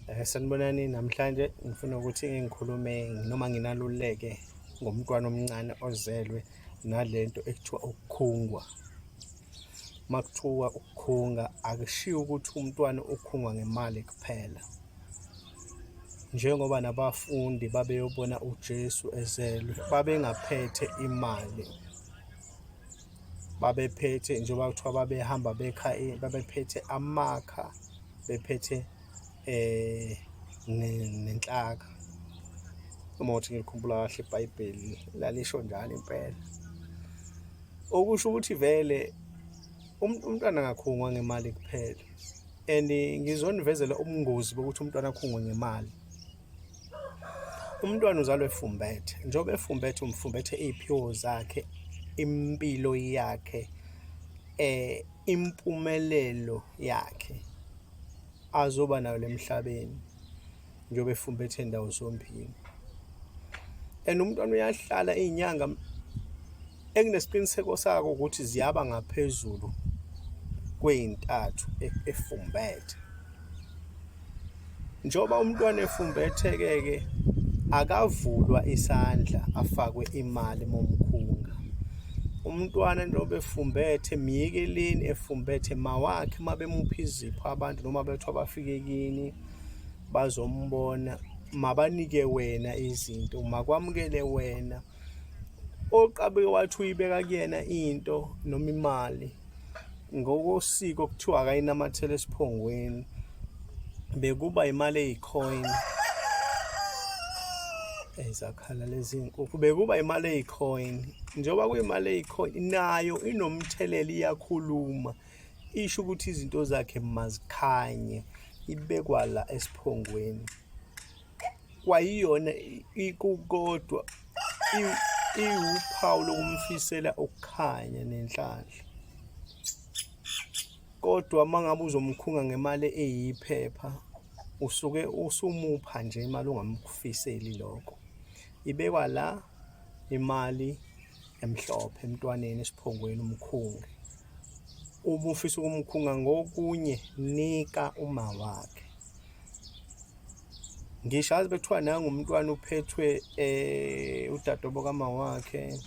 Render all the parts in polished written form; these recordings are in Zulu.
Sanibonani, namhlanje ngifuna ukuthi ngikhulume noma nginaluleke ngomntwana omncane ozelwe nalento ekuthiwa ukukhungwa. Makuthiwa ukukhunga akushiwo ukuthi umntwana ukhungwa ngemali kuphela. Njengoba nabafundi babeyobona uJesu ezelwe babengaphethe imali, babephethe njengoba kuthiwa babehamba babephethe amakha, bephethe nenhlaka. Uma ukuthi ngikhumbula kahle iBhayibheli lalisho njalo impela. Okusho ukuthi vele umntwana angakhungwa ngemali kuphela. And ngizonivezela ubungozi bokuthi umntwana akhungwe ngemali. Umntwana uzalwa efumbethe. Njengoba efumbethe umfumbethe izipho zakhe, impilo yakhe, impumelelo yakhe azoba nayo emhlabeni njengoba efumbethe indawo zombili. And umntwana uyahlala izinyanga ekunesiqiniseko sako ukuthi ziyaba ngaphezulu kwey'ntathu efumbethe. Njengoba umntwana efumbethe-ke akavulwa isandla afakwe imali momkhunga. Umntwana njengoba efumbethe miyekeleni efumbethe mawakhe mabemupha izipho abantu noma bethu abafike kini bazombona, mabanike wena izinto, makwamukele wena. Oqabe wathi uyibeka kuyena into noma imali, ngokosiko kuthiwa akayinamathele esiphongweni, bekuba imali eyicoin. Zakhala lezi nkukhu, bekuba imali eyicoin. Njengoba kuyimali eyicoin nayo inomthelela, iyakhuluma, isho ukuthi izinto zakhe mazikhanye, ibekwa la esiphongweni. Kwayiyona ikukodwa iwuphawu lokumfisela ukukhanya nenhlanhla. Kodwa mangabe uzomkhunga ngemali eyiphepha, usuke usumupha nje imali ungamkufiseli lokho. Ibekwa la imali emhlophe emntwaneni esiphongweni umkhunge. Uma ufisa ukumkhunga ngokunye, nika uma wakhe. Ngisho azi bethiwa nangumntwana uphethwe udadobo kama wakhe,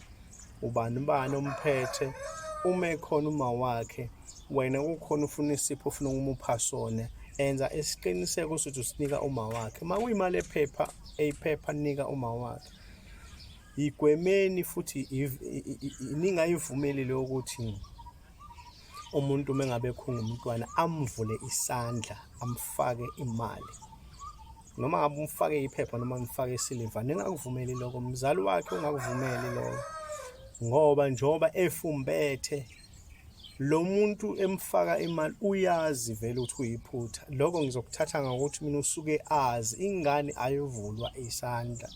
ubani omphethe, uma ekhona uma wakhe, wena kukhona ufuna isipho ufuna ukumupha sona, enza isiqiniseko sokuthi usinika uma wakhe. Uma kuyimali eyiphepha nika uma wakhe. Igwemeni futhi ningayivumeli ukuthi umuntu mengabe ekhunga umntwana amvule isandla amfake imali. Noma ngabe umfake iphepha noma umfake isiliva, ningakuvumeli lokho. Mzali wakhe ungakuvumeli lokho. Ngoba njengoba efumbethe, lo muntu emfaka imali uyazi vele ukuthi uyiphutha. Lokho ngizokuthatha ngokuthi mina usuke azi ingane ayovulwa isandla,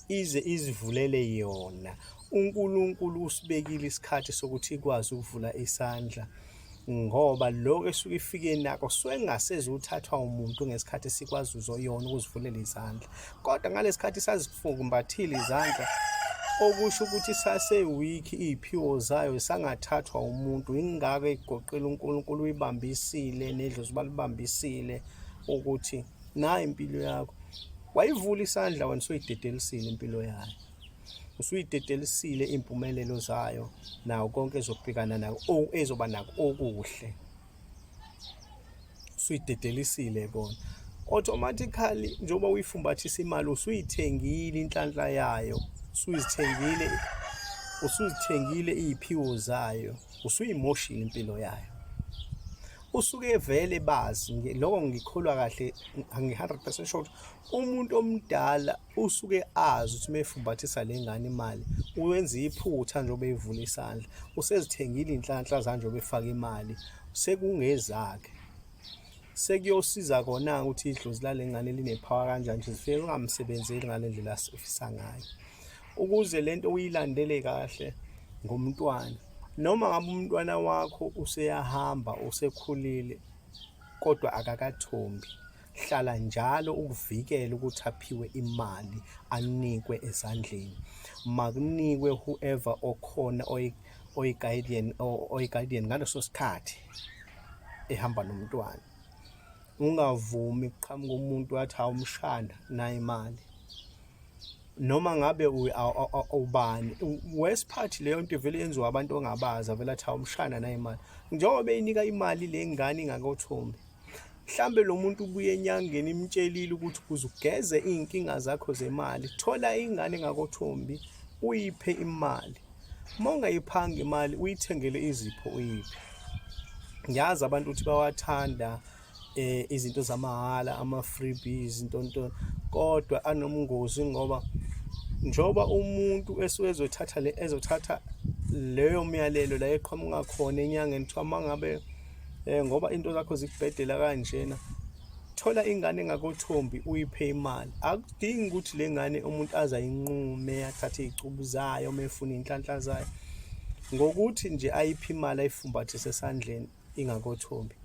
ize izivulele yona. uNkulunkulu usibekile isikhathi sokuthi ikwazi ukuvula isandla, ngoba lokho esuke ifike nakho suke kungaseze uthathwa umuntu ngesikhathi sikwazi uzoyona ukuzivulela izandla. Kodwa ngalesi sikhathi sazifumbathile izandla, okusho ukuthi sasewiki iziphiwo zayo sangathathwa umuntu. Ingako egoqela uNkulunkulu uyibambisile nedlozi balibambisile ukuthi nayo impilo yakho. Wayivula isandla wena usuyidedelisile impilo yayo, usuyidedelisile impumelelo zayo nawo konke ezobhekana nako, ezoba nako okuhle, usuyidedelisile kona. Automatically njengoba uyifumbathisa imali usuyithengile inhlanhla yayo, usuzithengile iziphiwo zayo, usuyimoshile impilo yayo. Usuke vele bazi lokho, ngikholwa kahle, ngi-100% sure ukuthi umuntu omdala usuke azi ukuthi mefumbathisa lengane imali uyenza iphutha njengoba evula isandla, usezithengile inhlanhla zanje njengoba efaka imali, sekungezakhe. Sekuyosiza kona ukuthi idlozi lalengane linepower kanjani nje zifike ungamsebenzeli ngalendlela asifisa ngayo. Ukuze lento uyilandele kahle ngomntwana, noma ngabe umntwana wakho useyahamba usekhulile kodwa akakathombi, hlala njalo ukuvikela ukuthi aphiwe imali, anikwe ezandleni. Makunikwe whoever okhona oyi-guardian ngaleso sikhathi ehamba nomntwana. ungavumi kuqhamuka umuntu wathi awumshanda nayo imali, noma ngabe ubani. Wesiphathi leyo nto vele yenziwa abantu ongabazi, avele athi awumshana nayo imali. Njengoba eyinika imali le ngane ingakothombi, mhlambe lo muntu ubuye enyangeni imtshelile ukuthi ukuze ugeze iy'nkinga zakho zemali, thola ingane engakothombi uyiphe imali. Uma ungayiphanga imali uyithengele izipho uyiphe. Ngiyazi abantu ukuthi bawathanda izinto zamahhala, ama-freebies, ntontoni, kodwa anobungozi ngoba njoba umuntu esuke ezothatha leyo myalelo la eqhamuka khona enyangeni, kuthiwa uma ngabe ngoba into zakho zikubhedela kanjena, thola ingane engakothombi uyiphe imali. Akudingi ukuthi le ngane umuntu azayinqume, athathe iy'cubu zayo uma efuna iy'nhlanhla zayo, ngokuthi nje ayiphe imali ayifumbathise esandleni ingakothombi.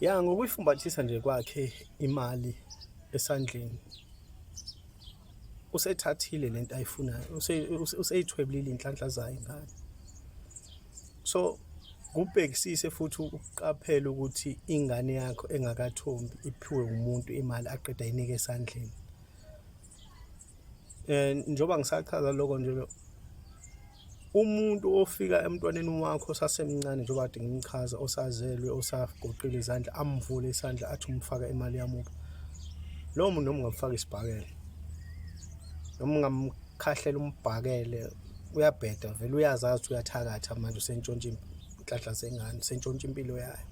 Ya, ngokuyifumbathisa nje kwakhe imali esandleni, usethathile lento ayifunayo, useyithwebulile iy'nhlanhla zayo ingane. So kubhekisise futhi ukuqaphela ukuthi ingane yakho engakathombi iphiwe umuntu imali aqeda ayinike esandleni. Njengoba ngisachaza lokho nje, umuntu ofika emntwaneni wakho osasemncane, njengoba kade ngimchaza, osazelwe, osagoqile izandla, amvule isandla athi umfaka imali yamubo, lowo muntu noma ungamfaka isibhakela noma ungamkhahlela umbhakele, uyabheda vele, uyazazi ukuthi uyathakatha manje, usentshontsha iy'nhlanhla zengane, usentshontsha impilo yayo.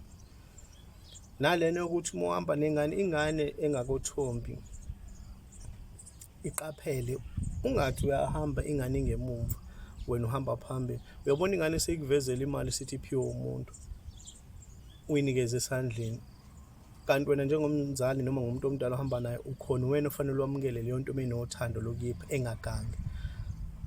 Nalena yokuthi uma uhamba nengane, ingane engakothombi, iqaphele, ungathi uyahamba ingane ingemumva, wena uhamba phambili. Uyabona ingane seyikuvezela imali sithi iphiwe umuntu, uyinikeze esandleni, kanti wena njengomzali noma ngumuntu omdala ohamba naye ukhona, wena ofanele wamukele leyo nto menothando lokuyipha, engagangi.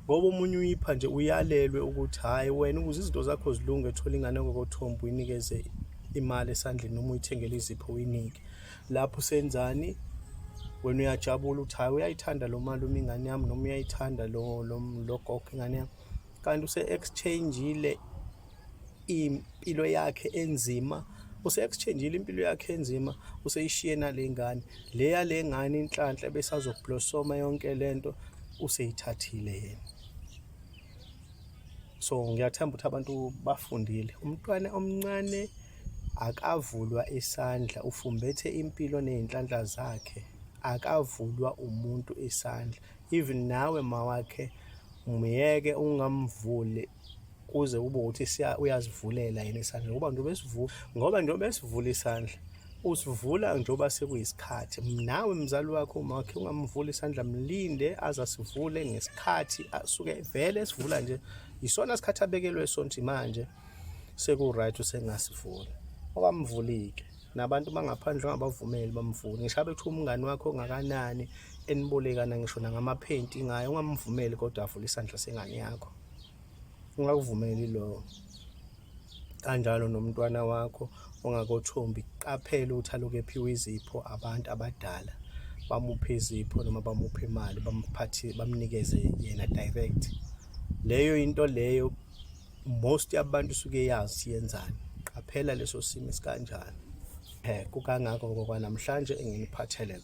Ngoba omunye uyipha nje uyalelwe ukuthi hhayi, wena ukuze izinto zakho zilunge, thola ingane engakothombi uyinikeze imali esandleni noma uyithengele izipho uyinike. Lapho usenzani? Wena uyajabula ukuthi hhayi, uyayithanda lo malume ingane yami, noma uyayithanda lo gogo ingane yami, kanti use-exchange-ile impilo yakhe enzima, impilo yakhe enzima, useyishiye nale ngane. Le yale ngane inhlanhla ebesazoblosoma yonke lento useyithathile yena. So ngiyathemba ukuthi abantu bafundile. Umntwana omncane akavulwa isandla, ufumbethe impilo ney'nhlanhla zakhe, akavulwa umuntu isandla. Even nawe mawakhe umyeke ungamvuli kuze kube ukuthi uyazivulela yena isandla, ngoba njengoba esivula isandla, usivula njengoba sekuyisikhathi. Nawe mzali wakho umakhe ungamvuli isandla, mlinde aze asivule ngesikhathi asuke vele esivula nje, isona sikhathi abekelwe sonke manje seku-right usengasivula. Okamvuli-ke nabantu bangaphandle ungabavumeli bamvule. Ngisho abe kuthiwa umngani wakho ongakanani enibolekana ngisho nangamaphenti ngayo, ungamvumeli kodwa avule isandla sengane yakho, ungakuvumeli lowo. Kanjalo nomntwana wakho ongakothombi, qaphela ukuthi aloku ephiwe izipho abantu abadala, bamuphe izipho noma bamuphe imali, bamnikeze yena direct. Leyo into leyo most yabantu suke yazi yenzani. Qaphela leso simo esikanjani. Kukangako ngokwanamhlanje enginiphathele.